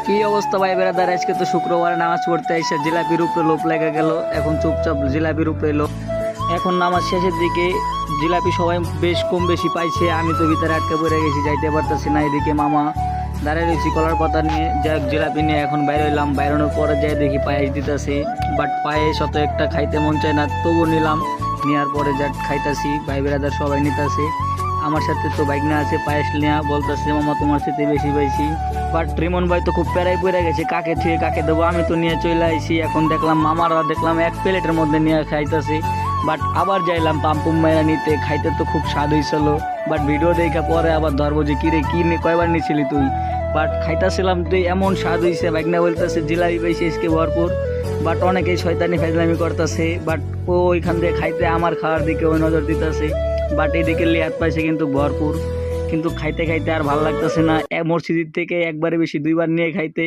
কি অবস্থা ভাই বেড়াদার, আজকে তো শুক্রবার নামাজ পড়তে এসে জিলাপির উপরে লোভ লেগে গেল। এখন চুপচাপ জিলাপির উপরে লোভ। এখন নামাজ শেষের দিকে জিলাপি সবাই বেশ কম বেশি পাইছে, আমি তো ভিতরে আটকে পড়ে গেছি, যাইতে পারতেছি না। এদিকে মামা দাঁড়িয়ে রয়েছি কলার পাতা নিয়ে, যাই জিলাপি নিয়ে এখন বাইরে হইলাম। বাইরানোর পরে যাই দেখি পায়েস দিতেছে, বাট পায়েস অত একটা খাইতে মন চায় না, তবু নিলাম। নেওয়ার পরে যা খাইতাছি, ভাই বেড়াদার সবাই নিতেছে। আমার সাথে তো বাইক না আছে, পায়েস নেওয়া বলতেছে মামা তোমার সাথে বেশি পাইছি। বাট রিমন ভাই তো খুব প্যারাই পড়ে গেছে, কাকে থুয়ে কাকে দেবো। আমি তো নিয়ে চলে আইছি, এখন দেখলাম মামারা দেখলাম এক প্লেটের মধ্যে নিয়ে খাইতেছে। বাট আবার যাইলাম পাম্পুম মাইরা নিতে, খাইতে তো খুব স্বাদ হয়েছিল। বাট ভিডিও দেখা পরে আবার ধরবো যে কিরে কি কয়বার নিছিলি তুই। বাট খাইতেছিলাম তুই, এমন স্বাদ হয়েছে। বাইকনা বলতেছে জিলাপি পাইছে আজকে ভরপুর। বাট অনেকেই শয়তানি ফাইজলামি করতেছে, বাট ও ওইখান দিয়ে খাইতে আমার খাওয়ার দিকে ওই নজর দিতেছে। বাট এদিকে লিয়াত পাইছে কিন্তু ভরপুর, কিন্তু খাইতে খাইতে আর ভালো লাগতেছে না। মসজিদ থেকে একবারে বেশি দুইবার নিয়ে খাইতে